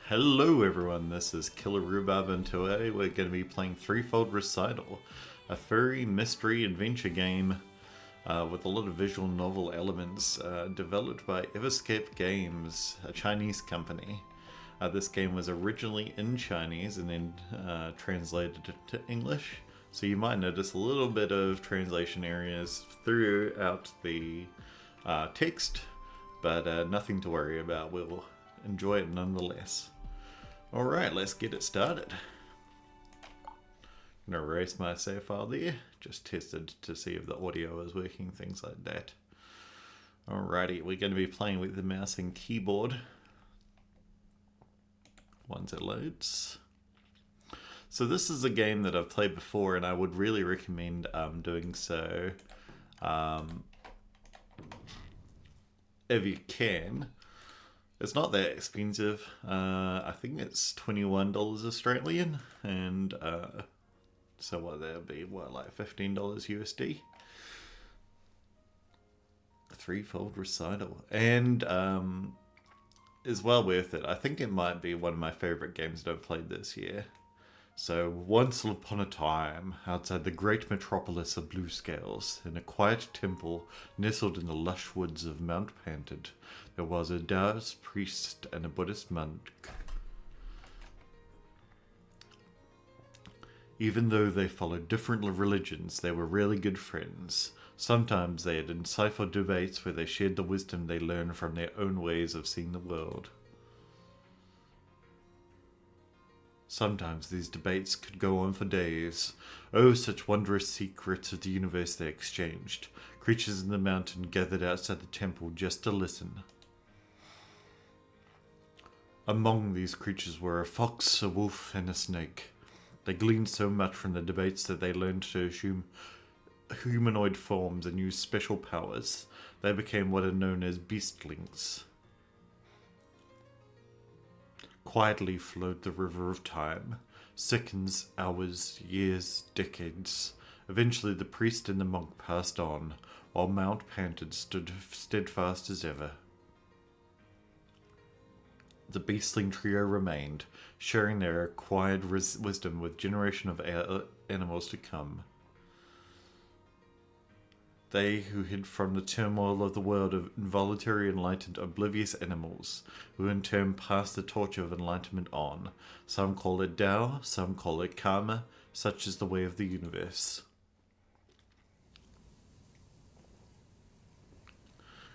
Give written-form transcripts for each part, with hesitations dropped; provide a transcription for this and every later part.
Hello everyone, this is Killer Rhubarb and today we're going to be playing Threefold Recital, a furry mystery adventure game with a lot of visual novel elements developed by Everscape Games, a Chinese company. This game was originally in Chinese and then translated to English, so you might notice a little bit of translation areas throughout the text, but nothing to worry about. We'll enjoy it nonetheless. Alright, let's get it started. I'm going to erase my save file there. Just tested to see if the audio is working, things like that. Alrighty, we're going to be playing with the mouse and keyboard once it loads. So this is a game that I've played before and I would really recommend doing so if you can. It's not that expensive. I think it's $21 Australian, and so what that would be? What, like $15 USD? Threefold Recital, and is well worth it. I think it might be one of my favorite games that I've played this year. So, once upon a time, outside the great metropolis of BlueScales, in a quiet temple nestled in the lush woods of Mount Panted, there was a Taoist priest and a Buddhist monk. Even though they followed different religions, they were really good friends. Sometimes they had insightful debates where they shared the wisdom they learned from their own ways of seeing the world. Sometimes these debates could go on for days. Oh, such wondrous secrets of the universe they exchanged. Creatures in the mountain gathered outside the temple just to listen. Among these creatures were a fox, a wolf, and a snake. They gleaned so much from the debates that they learned to assume humanoid forms and use special powers. They became what are known as beastlings. Quietly flowed the river of time. Seconds, hours, years, decades. Eventually the priest and the monk passed on, while Mount Panted stood steadfast as ever. The beastling trio remained, sharing their acquired wisdom with generation of animals to come. They who hid from the turmoil of the world of involuntary enlightened oblivious animals, who in turn passed the torch of enlightenment on. Some call it Tao, some call it Karma, such is the way of the universe.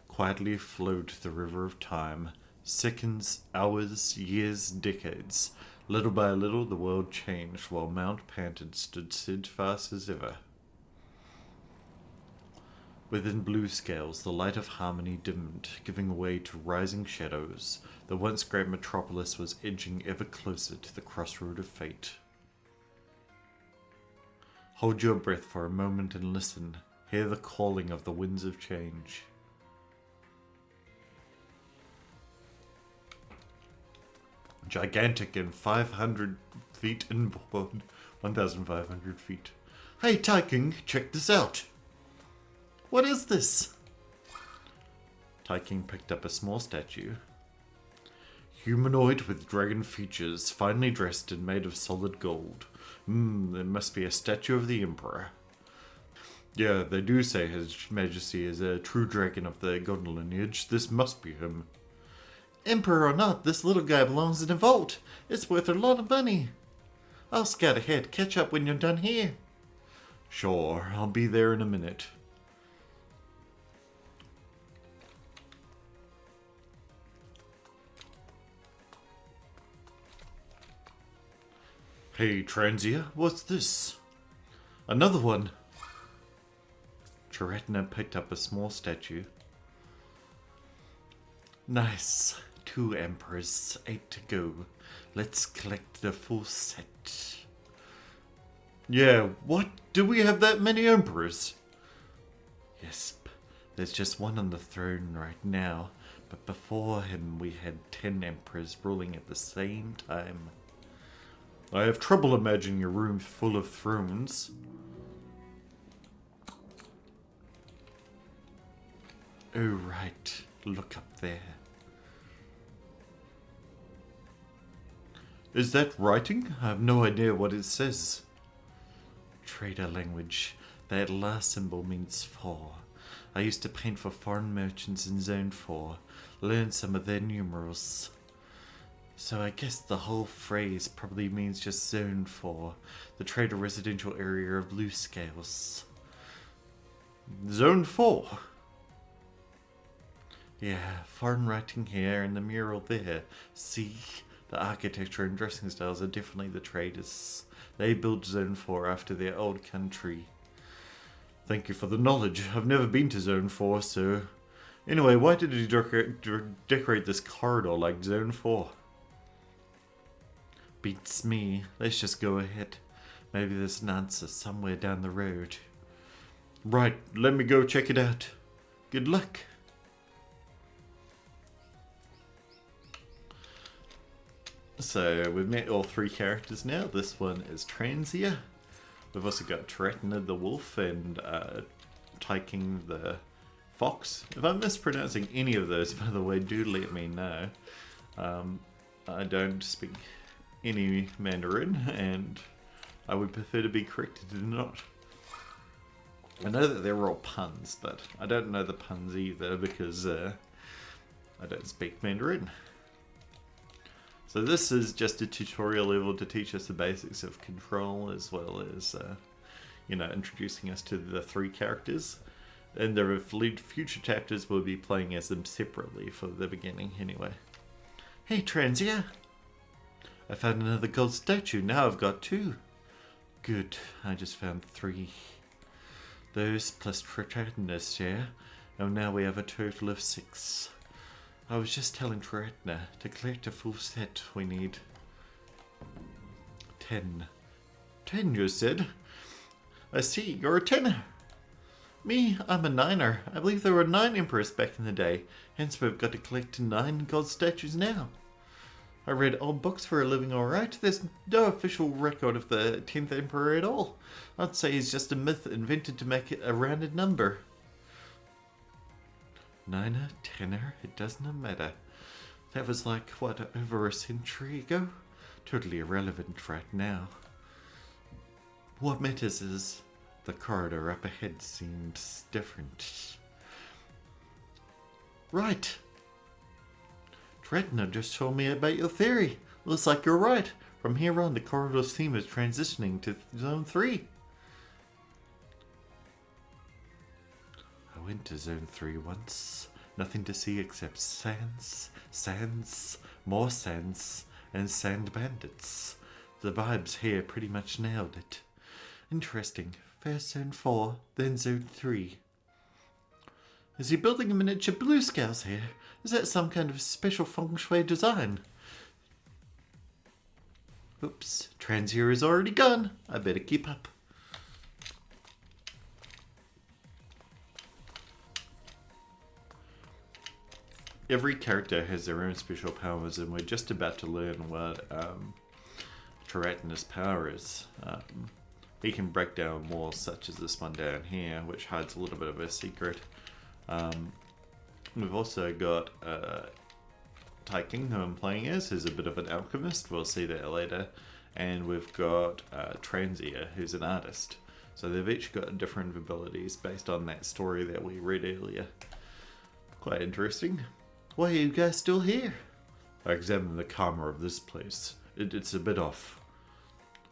Quietly flowed the river of time. Seconds, hours, years, decades. Little by little the world changed, while Mount Panted stood steadfast as ever. Within BlueScales, the light of harmony dimmed, giving way to rising shadows. The once great metropolis was edging ever closer to the crossroad of fate. Hold your breath for a moment and listen. Hear the calling of the winds of change. Gigantic and 500 feet inboard. 1,500 feet. Hey, Tyking, check this out. What is this? Tyking picked up a small statue. Humanoid with dragon features, finely dressed and made of solid gold. It must be a statue of the Emperor. Yeah, they do say His Majesty is a true dragon of the golden lineage. This must be him. Emperor or not, this little guy belongs in a vault. It's worth a lot of money. I'll scout ahead. Catch up when you're done here. Sure, I'll be there in a minute. Hey, Transia, what's this? Another one. Charetna picked up a small statue. Nice. 2 emperors, 8 to go. Let's collect the full set. Yeah, what? Do we have that many emperors? Yes, there's just one on the throne right now, but before him we had 10 emperors ruling at the same time. I have trouble imagining a room full of thrones. Oh, right. Look up there. Is that writing? I have no idea what it says. Trader language. That last symbol means 4. I used to paint for foreign merchants in Zone 4. Learn some of their numerals. So I guess the whole phrase probably means just Zone 4. The trader residential area of BlueScales. Zone 4? Yeah, foreign writing here and the mural there. See, the architecture and dressing styles are definitely the traders. They built Zone 4 after their old country. Thank you for the knowledge. I've never been to Zone 4, so... Anyway, why did you decorate this corridor like Zone 4? Beats me. Let's just go ahead. Maybe there's an answer somewhere down the road. Right, let me go check it out. Good luck. So, we've met all 3 characters now. This one is Transia. We've also got Tretna the wolf and Tyking the fox. If I'm mispronouncing any of those, by the way, do let me know. I don't speak any Mandarin, and I would prefer to be corrected than not. I know that they're all puns, but I don't know the puns either because I don't speak Mandarin. So this is just a tutorial level to teach us the basics of control, as well as, you know, introducing us to the 3 characters. And the future chapters will be playing as them separately for the beginning, anyway. Hey, Transia! I found another gold statue. Now I've got 2. Good. I just found 3. Those plus Tretna's share, and now we have a total of 6. I was just telling Tretna to collect a full set we need 10. 10, you said? I see, you're a 10er. Me, I'm a 9er. I believe there were 9 emperors back in the day, hence we've got to collect 9 gold statues now. I read old books for a living, alright. There's no official record of the 10th emperor at all. I'd say he's just a myth invented to make it a rounded number. 9er, 10er, it doesn't matter. That was like, what, over a century ago? Totally irrelevant right now. What matters is the corridor up ahead seems different. Right. Tretna just told me about your theory. Looks like you're right. From here on, the corridor's theme is transitioning to Zone 3. I went to Zone 3 once. Nothing to see except sands, more sands, and sand bandits. The vibes here pretty much nailed it. Interesting. First Zone 4, then Zone 3. Is he building a miniature BlueScales here? Is that some kind of special feng shui design? Oops, Transia is already gone. I better keep up. Every character has their own special powers, and we're just about to learn what Tretna's power is. He can break down walls such as this one down here, which hides a little bit of a secret. We've also got Tyking, who I'm playing as, who's a bit of an alchemist. We'll see that later. And we've got Transia, who's an artist. So they've each got different abilities based on that story that we read earlier. Quite interesting. Why are you guys still here? I examined the karma of this place. It's a bit off.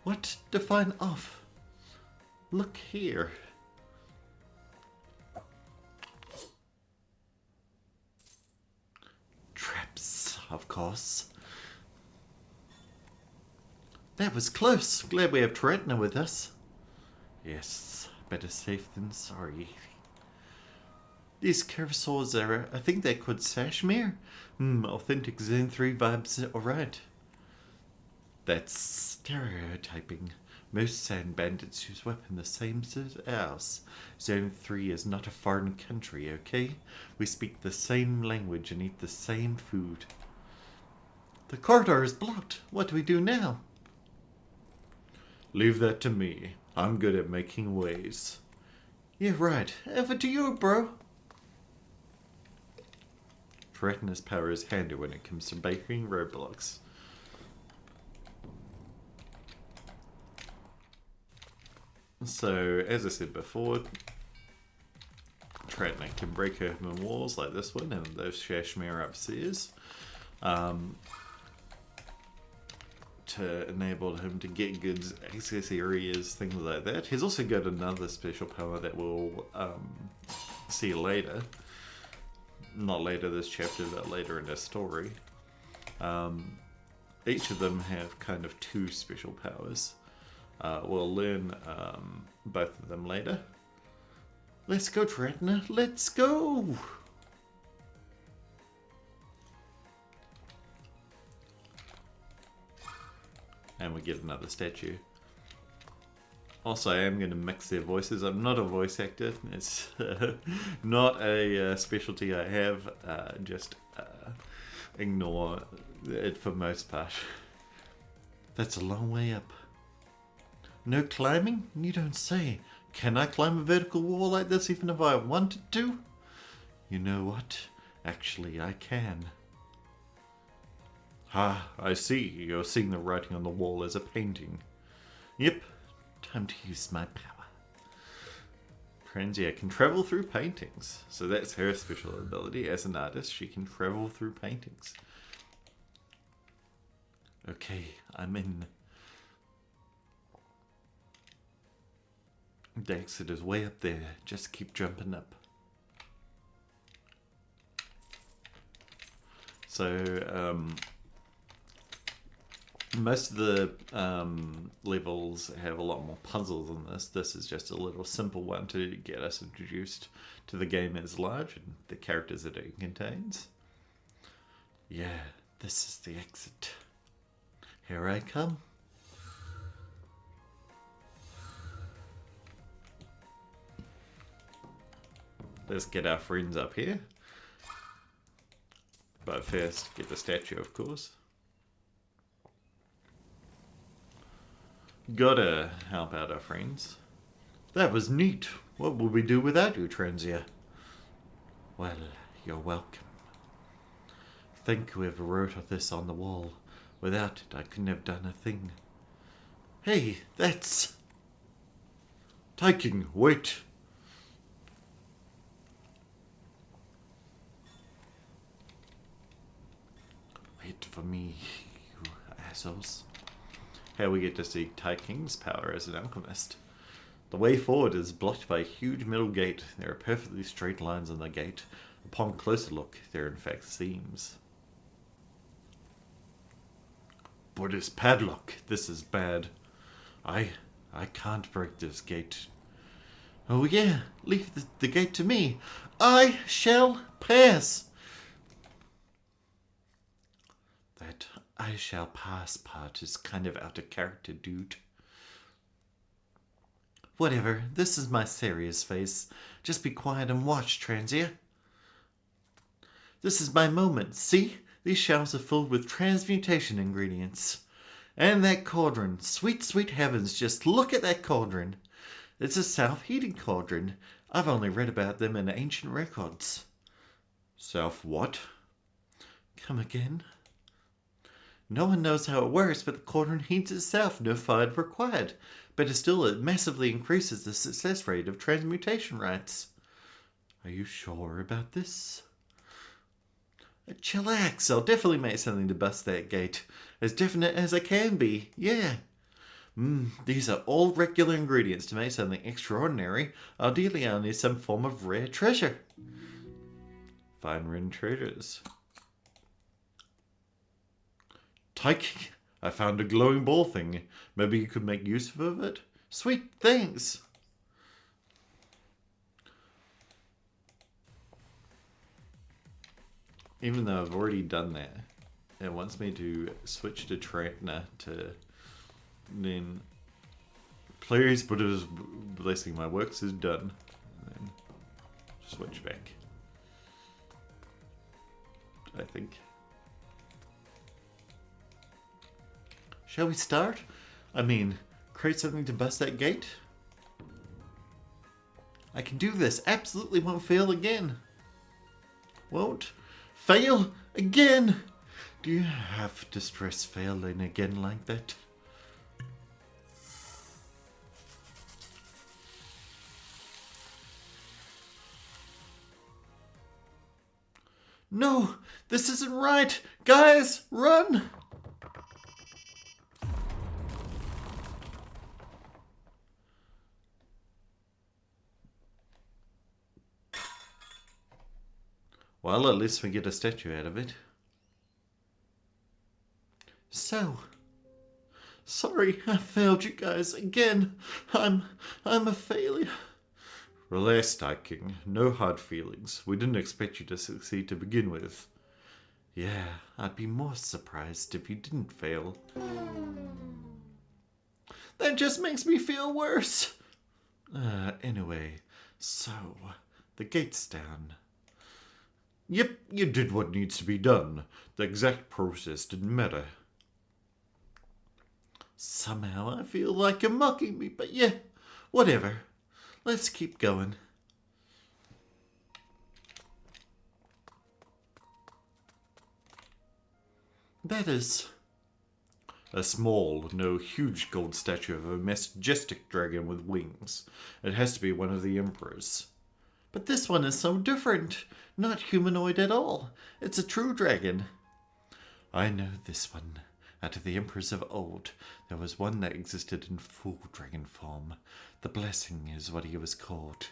What? Define off? Look here. Traps, of course. That was close. Glad we have Tretna with us. Yes, better safe than sorry. These curved swords are, I think they're called Sashmir. Authentic Zone 3 vibes, alright. That's stereotyping. Most sand bandits use weapons the same as ours. Zone 3 is not a foreign country, okay? We speak the same language and eat the same food. The corridor is blocked. What do we do now? Leave that to me. I'm good at making ways. Yeah, right. Over to you, bro. Tretna's power is handy when it comes to breaking roadblocks. So, as I said before, Tratna can break open walls like this one and those Shashmere upstairs to enable him to get goods, access areas, things like that. He's also got another special power that we'll see later. Not later this chapter, but later in the story. Each of them have kind of two special powers. We'll learn both of them later. Let's go, Tratna. Let's go! And we get another statue. Also, I am going to mix their voices. I'm not a voice actor. It's not a specialty I have. Just ignore it for most part. That's a long way up. No climbing? You don't say. Can I climb a vertical wall like this even if I wanted to? You know what? Actually, I can. Ah, I see. You're seeing the writing on the wall as a painting. Yep. Time to use my power. Transia can travel through paintings. So that's her special ability. As an artist, she can travel through paintings. Okay, I'm in. The exit is way up there. Just keep jumping up. So, most of the levels have a lot more puzzles than this. This is just a little simple one to get us introduced to the game as large and the characters that it contains. Yeah, this is the exit. Here I come. Let's get our friends up here. But first, get the statue, of course. Gotta help out our friends. That was neat. What would we do without you, Transia? Well, you're welcome. Thank whoever wrote this on the wall. Without it, I couldn't have done a thing. Hey, that's... Taking, wait. Wait for me, you assholes. Here we get to see Taiking's power as an alchemist. The way forward is blocked by a huge metal gate. There are perfectly straight lines on the gate. Upon closer look, there are in fact seams. But it's padlock. This is bad. I can't break this gate. Oh yeah, leave the gate to me. I shall pass. That I shall pass part is kind of out of character, dude. Whatever, this is my serious face. Just be quiet and watch, Transia. This is my moment, see? These shelves are filled with transmutation ingredients. And that cauldron. Sweet, sweet heavens, just look at that cauldron. It's a self-heating cauldron. I've only read about them in ancient records. Self what? Come again? No one knows how it works, but the cauldron heats itself, no fire required. But still, it massively increases the success rate of transmutation rites. Are you sure about this? Chillax, I'll definitely make something to bust that gate. As definite as I can be, yeah. These are all regular ingredients. To make something extraordinary, ideally I'll need some form of rare treasure. Find rare treasures. Tyke, I found a glowing ball thing. Maybe you could make use of it? Sweet, thanks. Even though I've already done that, it wants me to switch to Tratna to then please put his blessing, my works is done. And then switch back. I think. Shall we start? I mean, create something to bust that gate? I can do this. Absolutely won't fail again. Won't fail again? Do you have to stress failing again like that? No, this isn't right. Guys, run! Well, at least we get a statue out of it. So, sorry I failed you guys again. I'm a failure. Relax, Night King. No hard feelings. We didn't expect you to succeed to begin with. Yeah, I'd be more surprised if you didn't fail. That just makes me feel worse. Anyway, so, the gate's down. Yep, you did what needs to be done. The exact process didn't matter. Somehow I feel like you're mocking me, but yeah, whatever. Let's keep going. That is a small, no huge gold statue of a majestic dragon with wings. It has to be one of the emperors. But this one is so different. Not humanoid at all. It's a true dragon. I know this one. Out of the emperors of old, there was one that existed in full dragon form. The Blessing is what he was called.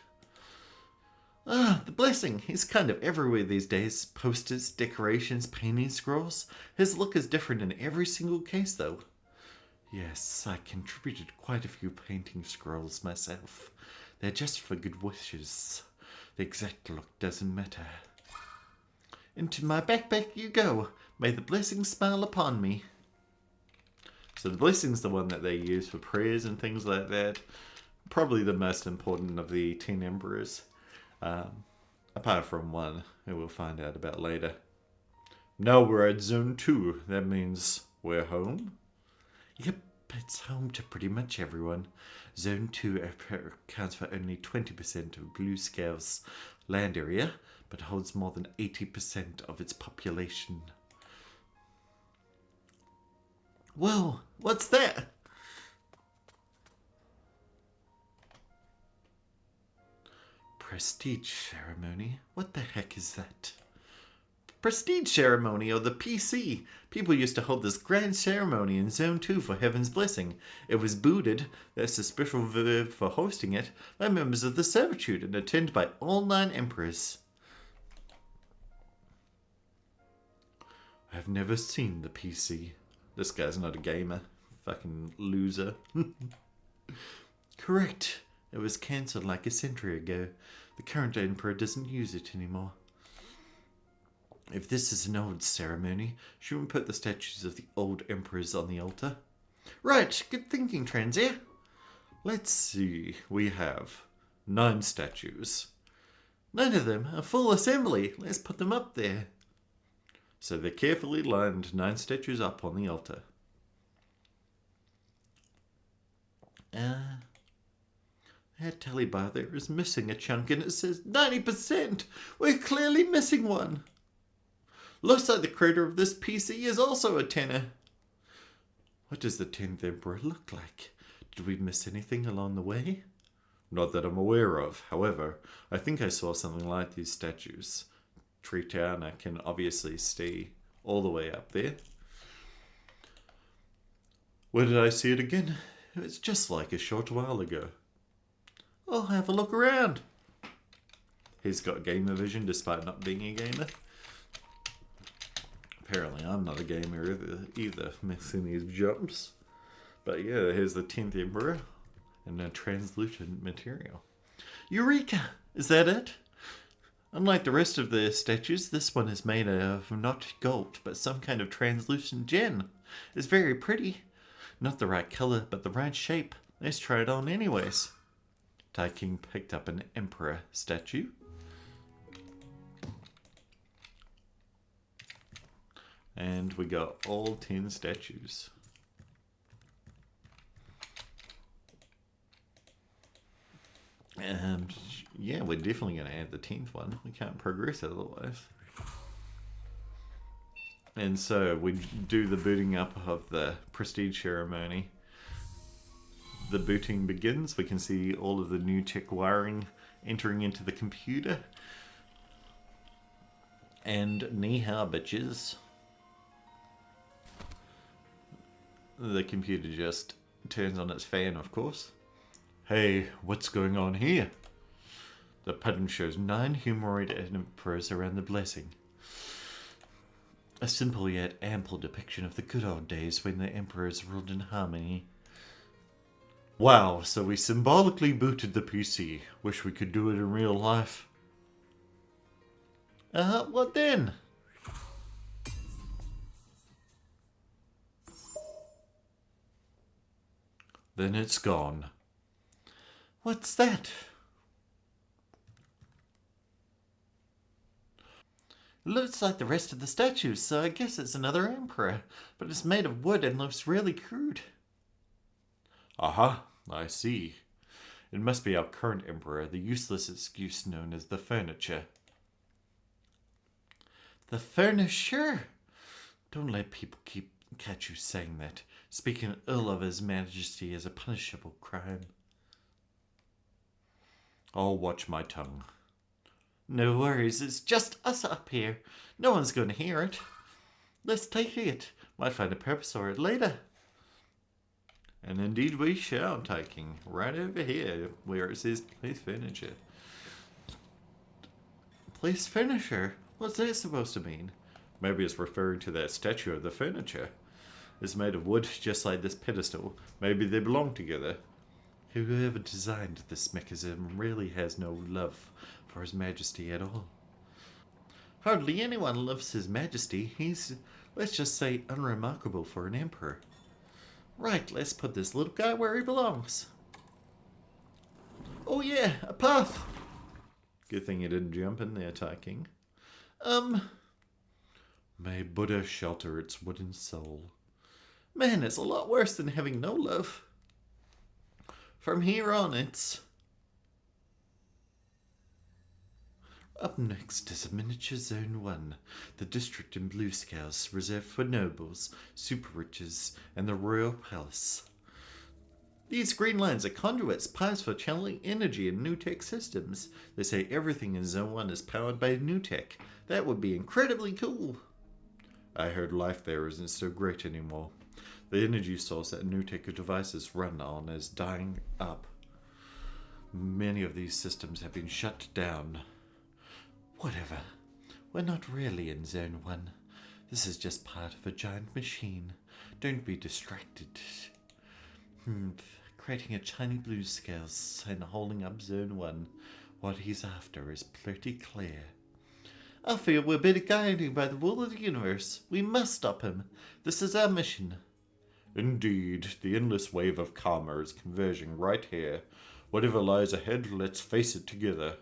Ah, the Blessing. He's kind of everywhere these days. Posters, decorations, painting scrolls. His look is different in every single case, though. Yes, I contributed quite a few painting scrolls myself. They're just for good wishes. The exact look doesn't matter. Into my backpack you go. May the Blessing smile upon me. So the Blessing's the one that they use for prayers and things like that. Probably the most important of the 10 emperors. Apart from one, who we'll find out about later. Now we're at Zone 2. That means we're home? Yep, it's home to pretty much everyone. Zone 2 accounts for only 20% of BlueScales' land area, but holds more than 80% of its population. Whoa, what's that? Prestige ceremony? What the heck is that? Prestige ceremony, or the PC. People used to hold this grand ceremony in Zone 2 for Heaven's Blessing. It was booted, that's a special verb for hosting it, by members of the Servitude and attended by all 9 emperors. I've never seen the PC. This guy's not a gamer. Fucking loser. Correct. It was cancelled like a century ago. The current emperor doesn't use it anymore. If this is an old ceremony, shouldn't we put the statues of the old emperors on the altar? Right, good thinking, Transier. Let's see, we have 9 statues. 9 of them, a full assembly. Let's put them up there. So they carefully lined 9 statues up on the altar. That tally bar there is missing a chunk and it says 90%. We're clearly missing one. Looks like the creator of this PC is also a tenor. What does the 10th Emperor look like? Did we miss anything along the way? Not that I'm aware of. However, I think I saw something like these statues. Tree Town, I can obviously stay all the way up there. Where did I see it again? It was just like a short while ago. I'll have a look around. He's got gamer vision despite not being a gamer. Apparently I'm not a gamer either missing these jumps. But yeah, here's the 10th Emperor and a translucent material. Eureka! Is that it? Unlike the rest of the statues, this one is made of not gold, but some kind of translucent gem. It's very pretty. Not the right color, but the right shape. Let's try it on anyways. Tai King picked up an emperor statue. And we got all 10 statues. And yeah, we're definitely going to add the 10th one. We can't progress otherwise. And so we do the booting up of the prestige ceremony. The booting begins. We can see all of the new tech wiring entering into the computer. And ni hao, bitches. The computer just turns on its fan, of course. Hey, what's going on here? The pattern shows 9 humanoid emperors around the blessing. A simple yet ample depiction of the good old days when the emperors ruled in harmony. Wow, so we symbolically booted the PC. Wish we could do it in real life. What then? Then it's gone. What's that? It looks like the rest of the statues, so I guess it's another emperor. But it's made of wood and looks really crude. Aha, I see. It must be our current emperor, the useless excuse known as the furniture. The furniture? Don't let people catch you saying that. Speaking ill of His Majesty is a punishable crime. I'll watch my tongue. No worries, it's just us up here. No one's going to hear it. Let's take it. Might find a purpose for it later. And indeed we shall, taking right over here where it says place furniture. Place furniture? What's that supposed to mean? Maybe it's referring to that statue of the furniture. It's made of wood just like this pedestal. Maybe they belong together. Whoever designed this mechanism really has no love for His Majesty at all. Hardly anyone loves His Majesty. He's, let's just say, unremarkable for an emperor. Right, let's put this little guy where he belongs. Oh yeah, a path! Good thing you didn't jump in there, Tai King. May Buddha shelter its wooden soul. Man, it's a lot worse than having no love. From here on, it's... Up next is a miniature Zone 1, the district in BlueScales reserved for nobles, super riches, and the royal palace. These green lines are conduits, pipes for channeling energy in new tech systems. They say everything in Zone 1 is powered by new tech. That would be incredibly cool. I heard life there isn't so great anymore. The energy source that new tech devices run on is dying up. Many of these systems have been shut down. Whatever. We're not really in Zone 1. This is just part of a giant machine. Don't be distracted. Creating a Chinese BlueScales and holding up Zone 1. What he's after is pretty clear. I feel we're being guided by the will of the universe. We must stop him. This is our mission. Indeed, the endless wave of karma is converging right here. Whatever lies ahead, let's face it together.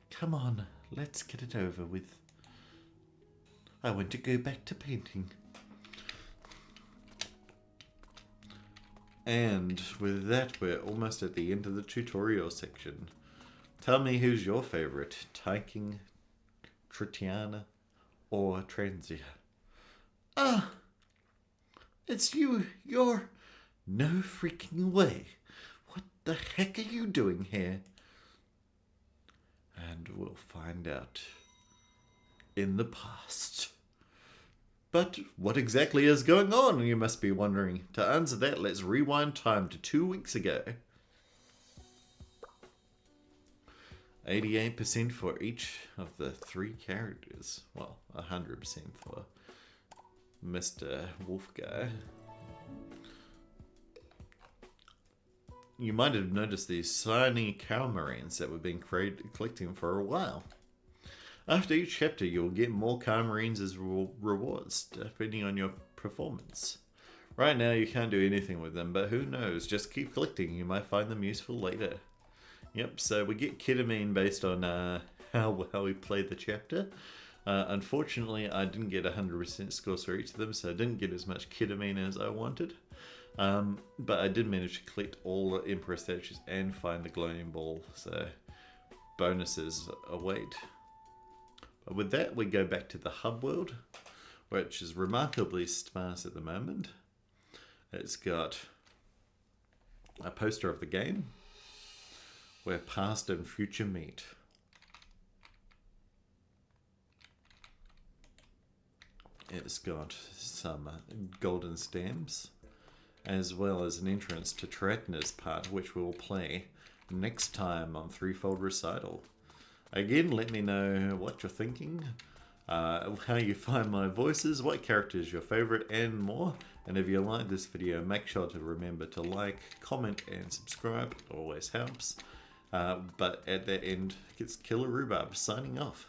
Come on, let's get it over with. I want to go back to painting. And with that, we're almost at the end of the tutorial section. Tell me who's your favorite, Tyking, Tritiana, or Transia? Ah! It's you. You're... No freaking way. What the heck are you doing here? And we'll find out in the past. But what exactly is going on, you must be wondering. To answer that, let's rewind time to 2 weeks ago. 88% for each of the 3 characters. Well, 100% for Mr. Wolf Guy. You might have noticed these shiny cow marines that we've been collecting for a while. After each chapter, you'll get more cow marines as rewards, depending on your performance. Right now, you can't do anything with them, but who knows? Just keep collecting, you might find them useful later. Yep, so we get ketamine based on how we played the chapter. Unfortunately, I didn't get 100% scores for each of them, so I didn't get as much ketamine as I wanted. But I did manage to collect all the Emperor statues and find the glowing ball, so bonuses await. But with that, we go back to the hub world, which is remarkably sparse at the moment. It's got a poster of the game, where past and future meet. It's got some golden stamps, as well as an entrance to Tratina's part, which we'll play next time on Threefold Recital. Again, let me know what you're thinking, how you find my voices, what character is your favorite, and more. And if you like this video, make sure to remember to like, comment, and subscribe. It always helps. But at the end, it's Killer Rhubarb signing off.